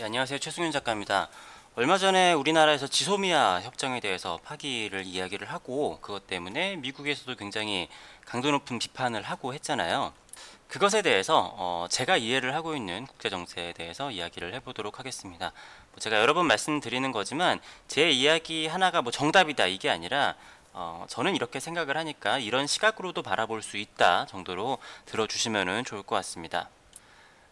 네, 안녕하세요. 최승윤 작가입니다. 얼마 전에 우리나라에서 지소미아 협정에 대해서 파기를 이야기를 하고 그것 때문에 미국에서도 굉장히 강도 높은 비판을 하고 했잖아요. 그것에 대해서 제가 이해를 하고 있는 국제 정세에 대해서 이야기를 해보도록 하겠습니다. 제가 여러 번 말씀드리는 거지만 제 이야기 하나가 뭐 정답이다 이게 아니라 저는 이렇게 생각을 하니까 이런 시각으로도 바라볼 수 있다 정도로 들어주시면 좋을 것 같습니다.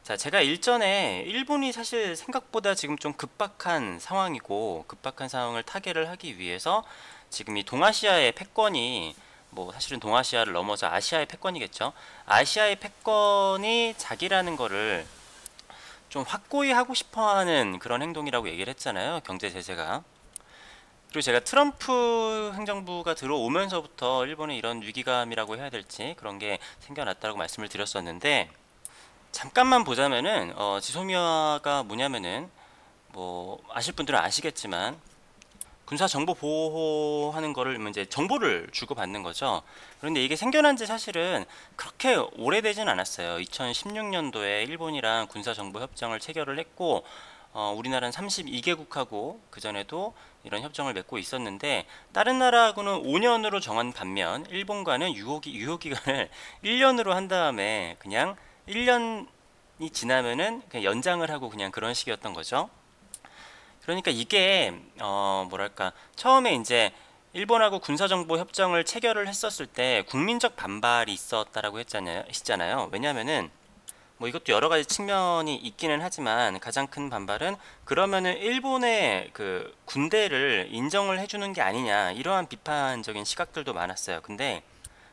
자, 제가 일전에 일본이 사실 생각보다 지금 좀 급박한 상황이고 급박한 상황을 타개를 하기 위해서 지금 이 동아시아의 패권이 뭐 사실은 동아시아를 넘어서 아시아의 패권이겠죠. 아시아의 패권이 자기라는 거를 좀 확고히 하고 싶어하는 그런 행동이라고 얘기를 했잖아요. 경제 제재가. 그리고 제가 트럼프 행정부가 들어오면서부터 일본의 이런 위기감이라고 해야 될지 그런 게 생겨났다고 말씀을 드렸었는데 잠깐만 보자면은 지소미아가 뭐냐면은 뭐 아실 분들은 아시겠지만 군사 정보 보호하는 거를 이제 정보를 주고받는 거죠. 그런데 이게 생겨난 지 사실은 그렇게 오래되진 않았어요. 2016년도에 일본이랑 군사 정보 협정을 체결을 했고 우리나라는 32개국하고 그전에도 이런 협정을 맺고 있었는데 다른 나라하고는 5년으로 정한 반면 일본과는 유효기간을 1년으로 한 다음에 그냥 1년이 지나면은 그냥 연장을 하고 그냥 그런 식이었던 거죠. 그러니까 이게 뭐랄까 처음에 이제 일본하고 군사정보 협정을 체결을 했었을 때 국민적 반발이 있었다라고 했잖아요. 왜냐면은 뭐 이것도 여러 가지 측면이 있기는 하지만 가장 큰 반발은 그러면은 일본의 그 군대를 인정을 해주는 게 아니냐 이러한 비판적인 시각들도 많았어요. 근데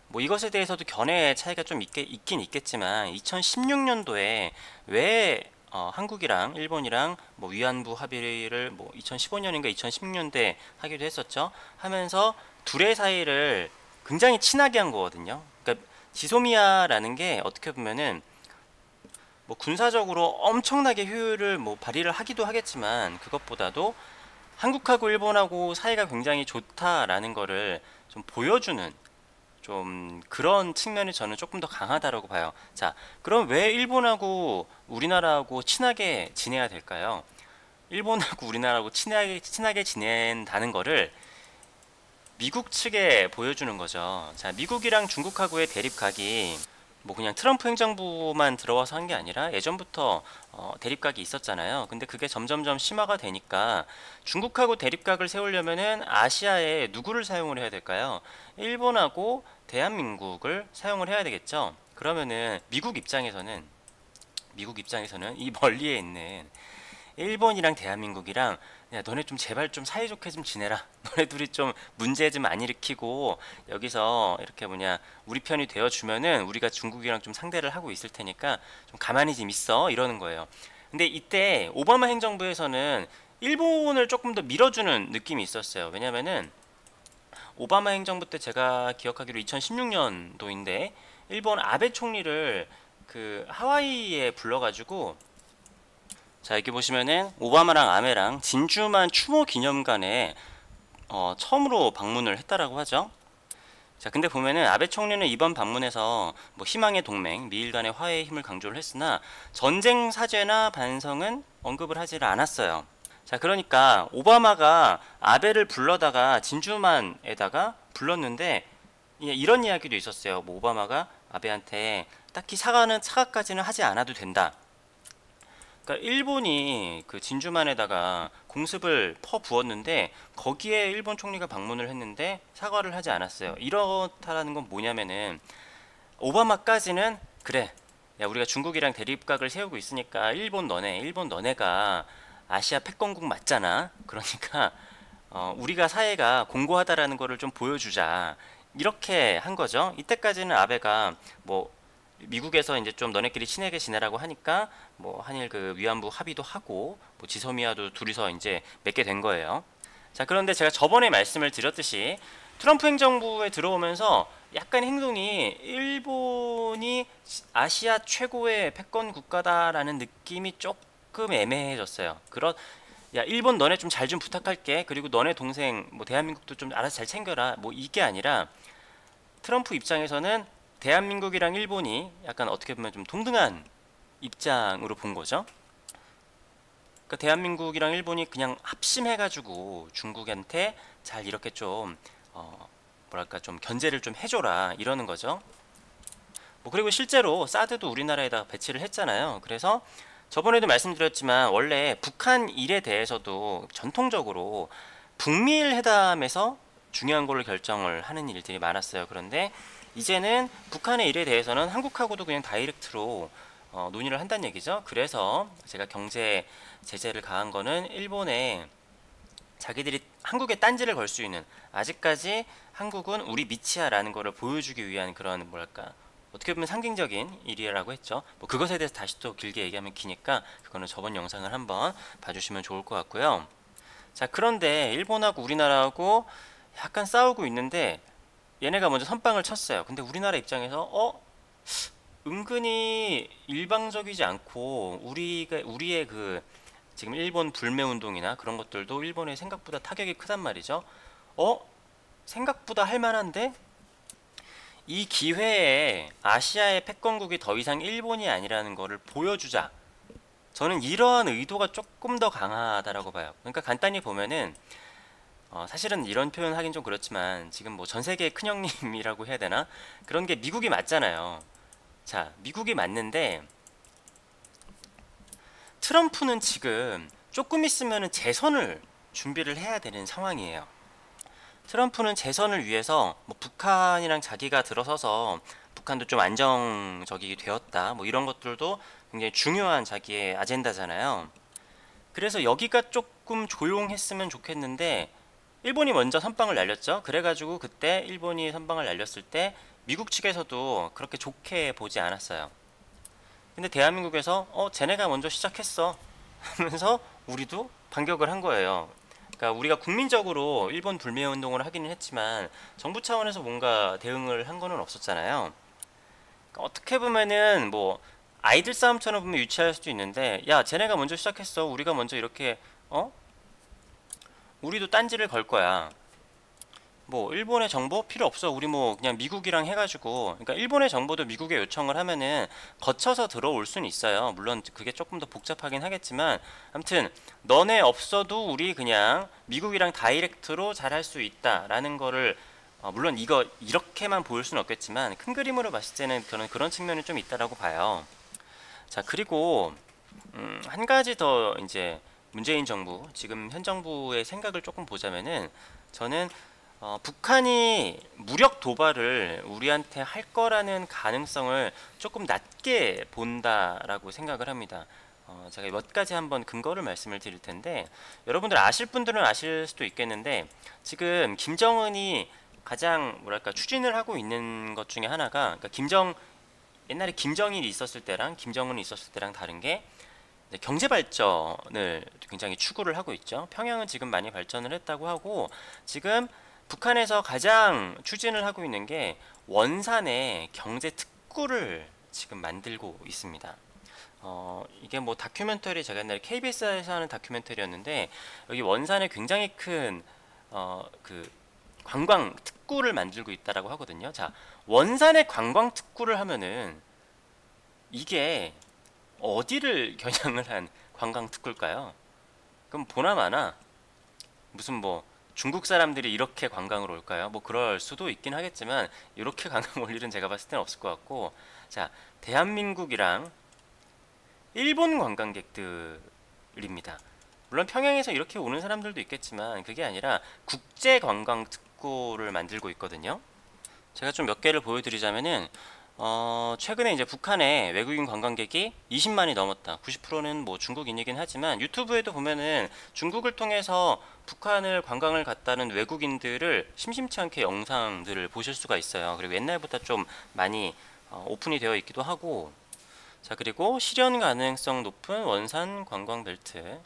뭐 이것에 대해서도 견해의 차이가 좀 있긴 있겠지만 2016년도에 왜 한국이랑 일본이랑 뭐 위안부 합의를 뭐 2015년인가 2016년대 하기도 했었죠. 하면서 둘의 사이를 굉장히 친하게 한 거거든요. 그러니까 지소미아라는 게 어떻게 보면은 뭐 군사적으로 엄청나게 효율을 뭐 발휘를 하기도 하겠지만 그것보다도 한국하고 일본하고 사이가 굉장히 좋다라는 거를 좀 보여주는 좀 그런 측면이 저는 조금 더 강하다라고 봐요. 자, 그럼 왜 일본하고 우리나라하고 친하게 지내야 될까요? 일본하고 우리나라하고 친하게 지낸다는 거를 미국 측에 보여주는 거죠. 자, 미국이랑 중국하고의 대립각이 뭐 그냥 트럼프 행정부만 들어와서 한 게 아니라 예전부터 대립각이 있었잖아요. 근데 그게 점점점 심화가 되니까 중국하고 대립각을 세우려면은 아시아에 누구를 사용을 해야 될까요? 일본하고 대한민국을 사용을 해야 되겠죠. 그러면은 미국 입장에서는 이 멀리에 있는 일본이랑 대한민국이랑 야 너네 좀 제발 좀 사이좋게 좀 지내라. 너네 둘이 좀 문제 좀 안 일으키고 여기서 이렇게 뭐냐 우리 편이 되어주면은 우리가 중국이랑 좀 상대를 하고 있을 테니까 좀 가만히 좀 있어 이러는 거예요. 근데 이때 오바마 행정부에서는 일본을 조금 더 밀어주는 느낌이 있었어요. 왜냐면은 오바마 행정부 때 제가 기억하기로 2016년도인데 일본 아베 총리를 그 하와이에 불러가지고 자 여기 보시면은 오바마랑 아베랑 진주만 추모 기념관에 처음으로 방문을 했다라고 하죠. 자 근데 보면은 아베 총리는 이번 방문에서 뭐 희망의 동맹, 미일 간의 화해의 힘을 강조를 했으나 전쟁 사죄나 반성은 언급을 하지를 않았어요. 자 그러니까 오바마가 아베를 불러다가 진주만에다가 불렀는데 이런 이야기도 있었어요. 뭐 오바마가 아베한테 딱히 사과까지는 하지 않아도 된다. 그러니까 일본이 그 진주만에다가 공습을 퍼 부었는데 거기에 일본 총리가 방문을 했는데 사과를 하지 않았어요. 이렇다라는 건 뭐냐면은 오바마까지는 그래. 야 우리가 중국이랑 대립각을 세우고 있으니까 일본 너네가 아시아 패권국 맞잖아. 그러니까 우리가 사이가 공고하다라는 거를 좀 보여주자. 이렇게 한 거죠. 이때까지는 아베가 뭐 미국에서 이제 좀 너네끼리 친하게 지내라고 하니까 뭐 한일 그 위안부 합의도 하고 뭐 지소미아도 둘이서 이제 맺게 된 거예요. 자 그런데 제가 저번에 말씀을 드렸듯이 트럼프 행정부에 들어오면서 약간 행동이 일본이 아시아 최고의 패권 국가다라는 느낌이 조금 애매해졌어요. 야 일본 너네 좀 잘 좀 부탁할게. 그리고 너네 동생 뭐 대한민국도 좀 알아서 잘 챙겨라. 뭐 이게 아니라 트럼프 입장에서는 대한민국이랑 일본이 약간 어떻게 보면 좀 동등한 입장으로 본 거죠. 그러니까 대한민국이랑 일본이 그냥 합심해가지고 중국한테 잘 이렇게 좀 뭐랄까 좀 견제를 좀 해줘라 이러는 거죠. 뭐 그리고 실제로 사드도 우리나라에다 배치를 했잖아요. 그래서 저번에도 말씀드렸지만 원래 북한 일에 대해서도 전통적으로 북미일 회담에서 중요한 걸로 결정을 하는 일들이 많았어요. 그런데 이제는 북한의 일에 대해서는 한국하고도 그냥 다이렉트로 논의를 한다는 얘기죠. 그래서 제가 경제 제재를 가한 거는 일본에 자기들이 한국에 딴지를 걸 수 있는, 아직까지 한국은 우리 밑이야라는 거를 보여주기 위한 그런 뭐랄까 어떻게 보면 상징적인 일이라고 했죠. 뭐 그것에 대해서 다시 또 길게 얘기하면 기니까 그거는 저번 영상을 한번 봐주시면 좋을 것 같고요. 자, 그런데 일본하고 우리나라하고 약간 싸우고 있는데 얘네가 먼저 선빵을 쳤어요. 근데 우리나라 입장에서 은근히 일방적이지 않고 우리의 그 지금 일본 불매 운동이나 그런 것들도 일본에 생각보다 타격이 크단 말이죠. 생각보다 할 만한데 이 기회에 아시아의 패권국이 더 이상 일본이 아니라는 것을 보여주자. 저는 이러한 의도가 조금 더 강하다라고 봐요. 그러니까 간단히 보면은 사실은 이런 표현 하긴 좀 그렇지만 지금 뭐 전 세계의 큰형님이라고 해야 되나? 그런 게 미국이 맞잖아요. 자, 미국이 맞는데 트럼프는 지금 조금 있으면은 재선을 준비를 해야 되는 상황이에요. 트럼프는 재선을 위해서 뭐 북한이랑 자기가 들어서서 북한도 좀 안정적이 되었다 뭐 이런 것들도 굉장히 중요한 자기의 아젠다잖아요. 그래서 여기가 조금 조용했으면 좋겠는데 일본이 먼저 선빵을 날렸죠. 그래가지고 그때 일본이 선빵을 날렸을 때 미국 측에서도 그렇게 좋게 보지 않았어요. 근데 대한민국에서 쟤네가 먼저 시작했어 하면서 우리도 반격을 한 거예요. 그러니까 우리가 국민적으로 일본 불매 운동을 하기는 했지만 정부 차원에서 뭔가 대응을 한 거는 없었잖아요. 그러니까 어떻게 보면은 뭐 아이들 싸움처럼 보면 유치할 수도 있는데 야 쟤네가 먼저 시작했어 우리가 먼저 이렇게 우리도 딴지를 걸 거야. 뭐 일본의 정보 필요 없어. 우리 뭐 그냥 미국이랑 해가지고, 그러니까 일본의 정보도 미국에 요청을 하면은 거쳐서 들어올 수는 있어요. 물론 그게 조금 더 복잡하긴 하겠지만 아무튼 너네 없어도 우리 그냥 미국이랑 다이렉트로 잘할 수 있다라는 거를 물론 이거 이렇게만 보일 수는 없겠지만 큰 그림으로 봤을 때는 저는 그런 측면이 좀 있다라고 봐요. 자, 그리고 한 가지 더 이제 문재인 정부 지금 현 정부의 생각을 조금 보자면은 저는 북한이 무력 도발을 우리한테 할 거라는 가능성을 조금 낮게 본다라고 생각을 합니다. 제가 몇 가지 한번 근거를 말씀을 드릴 텐데 여러분들 아실 분들은 아실 수도 있겠는데 지금 김정은이 가장 뭐랄까 추진을 하고 있는 것 중에 하나가 그러니까 옛날에 김정일이 있었을 때랑 김정은이 있었을 때랑 다른 게 경제 발전을 굉장히 추구를 하고 있죠. 평양은 지금 많이 발전을 했다고 하고 지금 북한에서 가장 추진을 하고 있는 게 원산의 경제 특구를 지금 만들고 있습니다. 이게 뭐 다큐멘터리 제가 옛날에 KBS에서 하는 다큐멘터리였는데 여기 원산에 굉장히 큰 그 관광 특구를 만들고 있다라고 하거든요. 자, 원산의 관광 특구를 하면은 이게 어디를 겨냥을 한 관광 특구일까요? 그럼 보나마나 무슨 뭐 중국 사람들이 이렇게 관광을 올까요? 뭐 그럴 수도 있긴 하겠지만 이렇게 관광 올 일은 제가 봤을 때는 없을 것 같고, 자, 대한민국이랑 일본 관광객들입니다. 물론 평양에서 이렇게 오는 사람들도 있겠지만 그게 아니라 국제 관광 특구를 만들고 있거든요. 제가 좀 몇 개를 보여드리자면은 최근에 이제 북한에 외국인 관광객이 20만이 넘었다. 90%는 뭐 중국인이긴 하지만 유튜브에도 보면은 중국을 통해서 북한을 관광을 갔다는 외국인들을 심심치 않게 영상들을 보실 수가 있어요. 그리고 옛날보다 좀 많이 오픈이 되어 있기도 하고, 자, 그리고 실현 가능성 높은 원산 관광 벨트.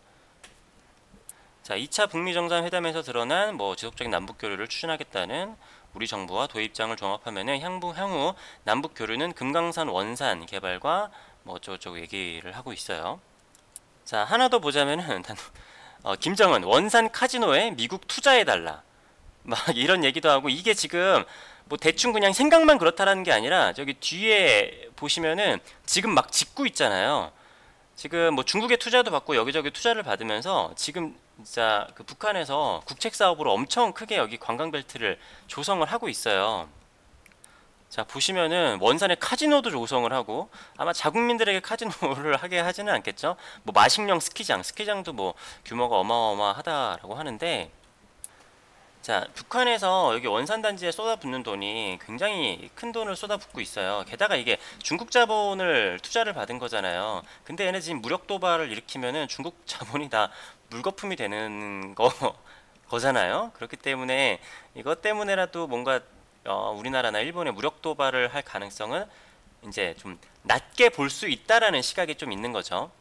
자, 2차 북미 정상회담에서 드러난 뭐 지속적인 남북 교류를 추진하겠다는 우리 정부와 도의 입장을 종합하면은 향후 남북 교류는 금강산 원산 개발과 뭐 어쩌고저쩌고 얘기를 하고 있어요. 자, 하나 더 보자면은 김정은 원산 카지노에 미국 투자해달라 막 이런 얘기도 하고, 이게 지금 뭐 대충 그냥 생각만 그렇다라는 게 아니라 저기 뒤에 보시면은 지금 막 짓고 있잖아요. 지금 뭐 중국에 투자도 받고 여기저기 투자를 받으면서 지금 진짜 그 북한에서 국책 사업으로 엄청 크게 여기 관광벨트를 조성을 하고 있어요. 자, 보시면은 원산에 카지노도 조성을 하고, 아마 자국민들에게 카지노를 하게 하지는 않겠죠. 뭐 마식령 스키장도 뭐 규모가 어마어마하다라고 하는데, 자, 북한에서 여기 원산단지에 쏟아붓는 돈이 굉장히 큰 돈을 쏟아붓고 있어요. 게다가 이게 중국 자본을 투자를 받은 거잖아요. 근데 얘네 지금 무력 도발을 일으키면은 중국 자본이 다 물거품이 되는 거잖아요. 그렇기 때문에 이것 때문에라도 뭔가 우리나라나 일본의 무력 도발을 할 가능성은 이제 좀 낮게 볼 수 있다라는 시각이 좀 있는 거죠.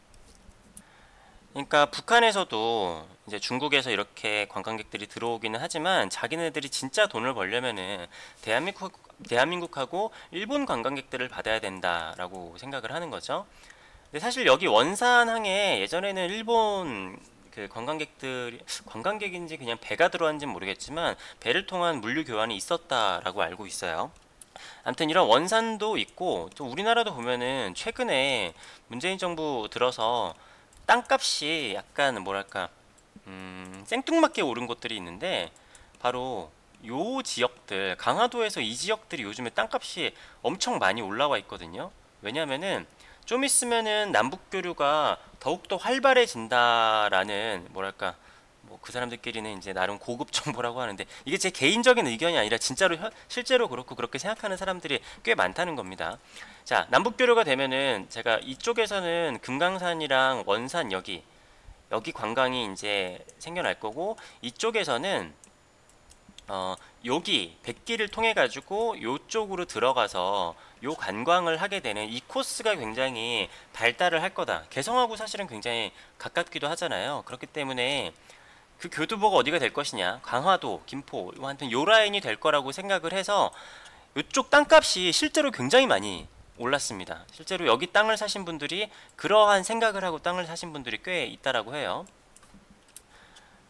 그러니까 북한에서도 이제 중국에서 이렇게 관광객들이 들어오기는 하지만 자기네들이 진짜 돈을 벌려면은 대한민국하고 일본 관광객들을 받아야 된다라고 생각을 하는 거죠. 근데 사실 여기 원산항에 예전에는 일본 그 관광객인지 그냥 배가 들어왔는지는 모르겠지만 배를 통한 물류 교환이 있었다라고 알고 있어요. 아무튼 이런 원산도 있고, 또 우리나라도 보면은 최근에 문재인 정부 들어서 땅값이 약간 뭐랄까 생뚱맞게 오른 곳들이 있는데, 바로 요 지역들, 강화도에서 이 지역들이 요즘에 땅값이 엄청 많이 올라와 있거든요. 왜냐면은 좀 있으면은 남북교류가 더욱더 활발해진다라는, 뭐랄까, 뭐 그 사람들끼리는 이제 나름 고급 정보라고 하는데, 이게 제 개인적인 의견이 아니라 진짜로 실제로 그렇고 그렇게 생각하는 사람들이 꽤 많다는 겁니다. 자, 남북교류가 되면은 제가 이쪽에서는 금강산이랑 원산 여기 관광이 이제 생겨날 거고, 이쪽에서는 여기 백기를 통해 가지고 요쪽으로 들어가서 요 관광을 하게 되는 이 코스가 굉장히 발달을 할 거다. 개성하고 사실은 굉장히 가깝기도 하잖아요. 그렇기 때문에 그 교두보가 어디가 될 것이냐, 강화도, 김포, 하여튼 요 라인이 될 거라고 생각을 해서 요쪽 땅값이 실제로 굉장히 많이 올랐습니다. 실제로 여기 땅을 사신 분들이, 그러한 생각을 하고 땅을 사신 분들이 꽤 있다라고 해요.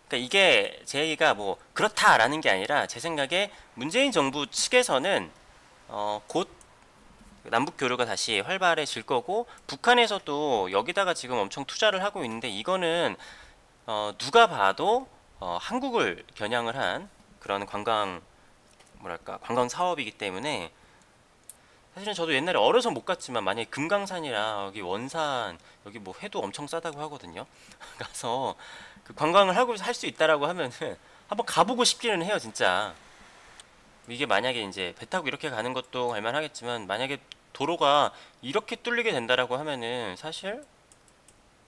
그러니까 이게 제 얘기가 뭐 그렇다라는 게 아니라, 제 생각에 문재인 정부 측에서는 곧 남북 교류가 다시 활발해질 거고, 북한에서도 여기다가 지금 엄청 투자를 하고 있는데, 이거는 누가 봐도 한국을 겨냥을 한 그런 관광 사업이기 때문에, 사실은 저도 옛날에 어려서 못 갔지만 만약에 금강산이랑 여기 원산, 여기 뭐 회도 엄청 싸다고 하거든요. 가서 그 관광을 하고 할 수 있다라고 하면은 한번 가보고 싶기는 해요, 진짜. 이게 만약에 이제 배 타고 이렇게 가는 것도 갈만하겠지만, 만약에 도로가 이렇게 뚫리게 된다라고 하면은 사실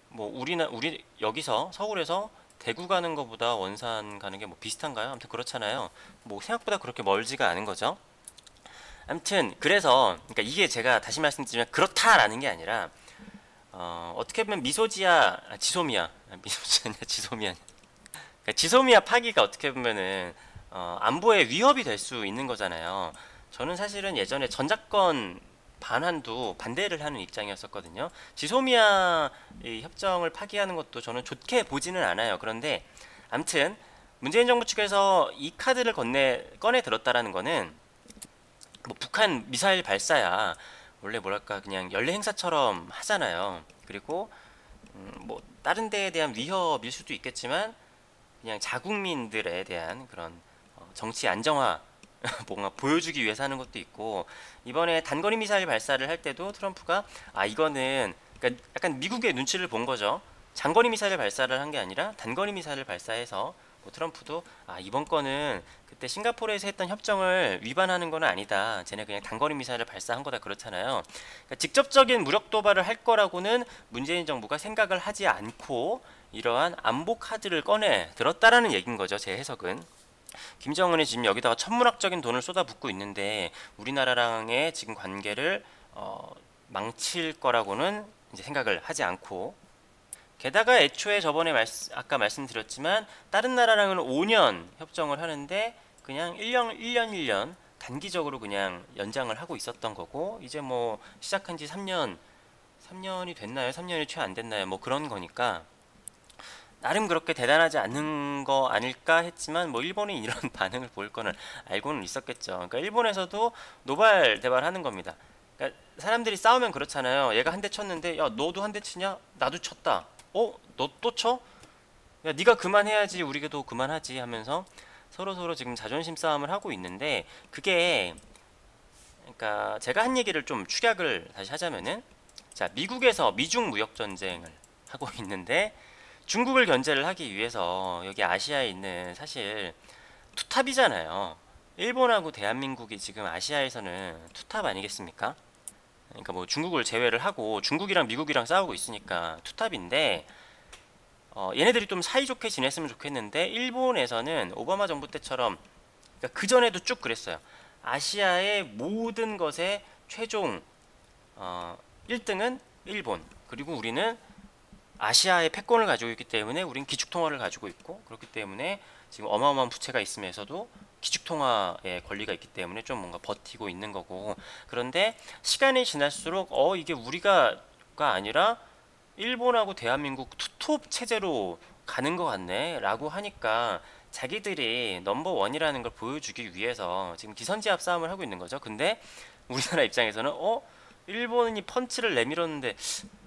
뭐 우리 여기서 서울에서 대구 가는 것보다 원산 가는 게 뭐 비슷한가요? 아무튼 그렇잖아요. 뭐 생각보다 그렇게 멀지가 않은 거죠. 아무튼 그래서, 그러니까 이게 제가 다시 말씀드리면 그렇다라는 게 아니라, 어떻게 보면 지소미아 그러니까 지소미아 파기가 어떻게 보면은 안보에 위협이 될 수 있는 거잖아요. 저는 사실은 예전에 전작권 반환도 반대를 하는 입장이었었거든요. 지소미아 이 협정을 파기하는 것도 저는 좋게 보지는 않아요. 그런데 아무튼 문재인 정부 측에서 이 카드를 꺼내 들었다라는 거는, 뭐 북한 미사일 발사야 원래 뭐랄까 그냥 연례 행사처럼 하잖아요. 그리고 뭐 다른 데에 대한 위협일 수도 있겠지만, 그냥 자국민들에 대한 그런 정치 안정화 뭔가 보여주기 위해서 하는 것도 있고, 이번에 단거리 미사일 발사를 할 때도 트럼프가 이거는, 그러니까 약간 미국의 눈치를 본 거죠. 장거리 미사일 발사를 한 게 아니라 단거리 미사일을 발사해서, 뭐 트럼프도 이번 거는 그때 싱가포르에서 했던 협정을 위반하는 건 아니다, 쟤네 그냥 단거리 미사일을 발사한 거다, 그렇잖아요. 그러니까 직접적인 무력 도발을 할 거라고는 문재인 정부가 생각을 하지 않고 이러한 안보 카드를 꺼내 들었다라는 얘기인 거죠, 제 해석은. 김정은이 지금 여기다가 천문학적인 돈을 쏟아붓고 있는데, 우리나라랑의 지금 관계를 망칠 거라고는 이제 생각을 하지 않고, 게다가 애초에 저번에 아까 말씀드렸지만 다른 나라랑은 5년 협정을 하는데 그냥 1년 단기적으로 그냥 연장을 하고 있었던 거고, 이제 뭐 시작한 지 3년이 됐나요? 3년이 채 안 됐나요? 뭐 그런 거니까 나름 그렇게 대단하지 않은 거 아닐까 했지만, 뭐 일본이 이런 반응을 보일 거는 알고는 있었겠죠. 그러니까 일본에서도 노발대발하는 겁니다. 그러니까 사람들이 싸우면 그렇잖아요. 얘가 한 대 쳤는데 야 너도 한 대 치냐? 나도 쳤다. 너 또 쳐? 야 네가 그만해야지 우리도 그만하지 하면서 서로 지금 자존심 싸움을 하고 있는데 그게 그러니까 제가 한 얘기를 좀 축약을 다시 하자면은 자 미국에서 미중 무역 전쟁을 하고 있는데 중국을 견제를 하기 위해서 여기 아시아에 있는 사실 투탑이잖아요. 일본하고 대한민국이 지금 아시아에서는 투탑 아니겠습니까? 그러니까 뭐 중국을 제외를 하고 중국이랑 미국이랑 싸우고 있으니까 투탑인데 얘네들이 좀 사이좋게 지냈으면 좋겠는데 일본에서는 오바마 정부 때처럼 그러니까 그 전에도 쭉 그랬어요. 아시아의 모든 것의 최종 1등은 일본 그리고 우리는 아시아의 패권을 가지고 있기 때문에 우린 기축통화를 가지고 있고 그렇기 때문에 지금 어마어마한 부채가 있으면서도 기축통화의 권리가 있기 때문에 좀 뭔가 버티고 있는 거고 그런데 시간이 지날수록 이게 우리가 아니라 일본하고 대한민국 투톱 체제로 가는 것 같네 라고 하니까 자기들이 넘버원이라는 걸 보여주기 위해서 지금 기선제압 싸움을 하고 있는 거죠. 근데 우리나라 입장에서는 일본이 펀치를 내밀었는데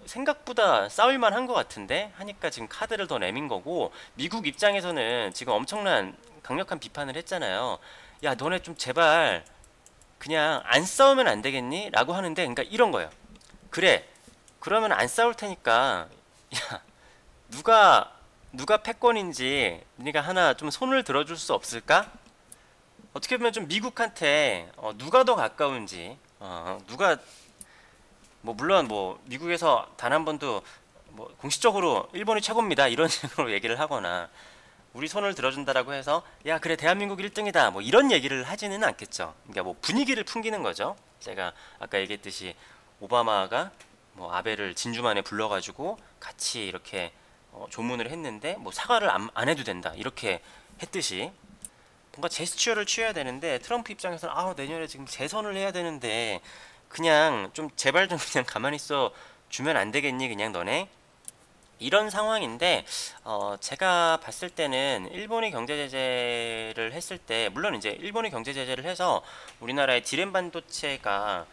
생각보다 싸울만 한 것 같은데 하니까 지금 카드를 더 내민 거고 미국 입장에서는 지금 엄청난 강력한 비판을 했잖아요. 야 너네 좀 제발 그냥 안 싸우면 안 되겠니? 라고 하는데 그러니까 이런 거예요. 그래 그러면 안 싸울 테니까 야 누가 패권인지 네가 하나 좀 손을 들어줄 수 없을까? 어떻게 보면 좀 미국한테 누가 더 가까운지 누가 뭐 물론 뭐 미국에서 단 한 번도 뭐 공식적으로 일본이 최고입니다 이런 식으로 얘기를 하거나 우리 손을 들어준다라고 해서 야 그래 대한민국 1등이다 뭐 이런 얘기를 하지는 않겠죠. 그러니까 뭐 분위기를 풍기는 거죠. 제가 아까 얘기했듯이 오바마가 뭐 아베를 진주만에 불러가지고 같이 이렇게 조문을 했는데 뭐 사과를 안 해도 된다 이렇게 했듯이 뭔가 제스처를 취해야 되는데 트럼프 입장에서는 내년에 지금 재선을 해야 되는데 그냥 좀 제발 좀 그냥 가만히 있어 주면 안 되겠니 그냥 너네 이런 상황인데 제가 봤을 때는 일본이 경제 제재를 했을 때 물론 이제 일본이 경제 제재를 해서 우리나라의 디램 반도체가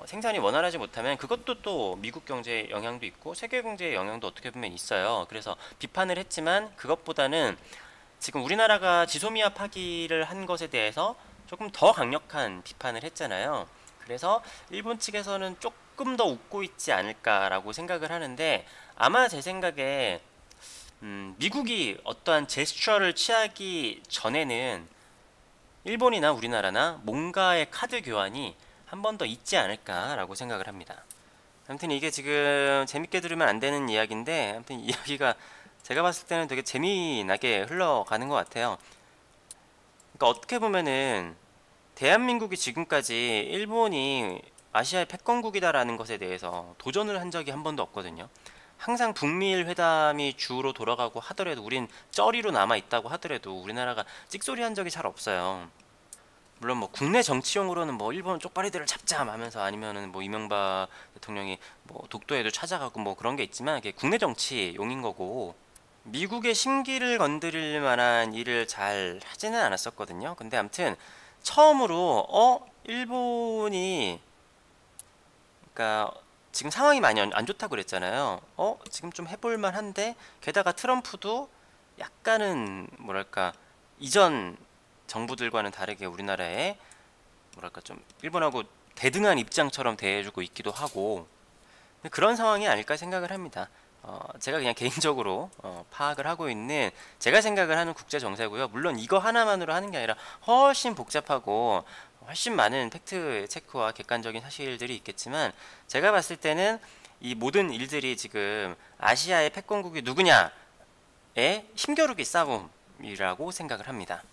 생산이 원활하지 못하면 그것도 또 미국 경제에 영향도 있고 세계 경제에 영향도 어떻게 보면 있어요. 그래서 비판을 했지만 그것보다는 지금 우리나라가 지소미아 파기를 한 것에 대해서 조금 더 강력한 비판을 했잖아요. 그래서 일본 측에서는 조금 더 웃고 있지 않을까라고 생각을 하는데 아마 제 생각에 미국이 어떠한 제스처를 취하기 전에는 일본이나 우리나라나 뭔가의 카드 교환이 한 번 더 있지 않을까라고 생각을 합니다. 아무튼 이게 지금 재밌게 들으면 안 되는 이야기인데 아무튼 이야기가 제가 봤을 때는 되게 재미나게 흘러가는 것 같아요. 그러니까 어떻게 보면은 대한민국이 지금까지 일본이 아시아의 패권국이다라는 것에 대해서 도전을 한 적이 한 번도 없거든요. 항상 북미일 회담이 주로 돌아가고 하더라도 우린 쩌리로 남아 있다고 하더라도 우리나라가 찍소리 한 적이 잘 없어요. 물론 뭐 국내 정치용으로는 뭐 일본 쪽발이들을 잡자 하면서 아니면은 뭐 이명박 대통령이 뭐 독도에도 찾아가고 뭐 그런 게 있지만 그게 국내 정치용인 거고 미국의 심기를 건드릴 만한 일을 잘 하지는 않았었거든요. 근데 아무튼 처음으로 일본이 그러니까 지금 상황이 많이 안 좋다고 그랬잖아요. 지금 좀 해볼 만한데 게다가 트럼프도 약간은 뭐랄까 이전 정부들과는 다르게 우리나라에 뭐랄까 좀 일본하고 대등한 입장처럼 대해주고 있기도 하고 그런 상황이 아닐까 생각을 합니다. 제가 그냥 개인적으로 파악을 하고 있는 제가 생각을 하는 국제 정세고요. 물론 이거 하나만으로 하는 게 아니라 훨씬 복잡하고 훨씬 많은 팩트 체크와 객관적인 사실들이 있겠지만 제가 봤을 때는 이 모든 일들이 지금 아시아의 패권국이 누구냐에 힘겨루기 싸움이라고 생각을 합니다.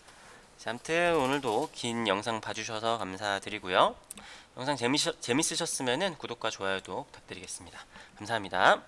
자, 아무튼 오늘도 긴 영상 봐주셔서 감사드리고요. 영상 재밌으셨으면 구독과 좋아요도 부탁드리겠습니다. 감사합니다.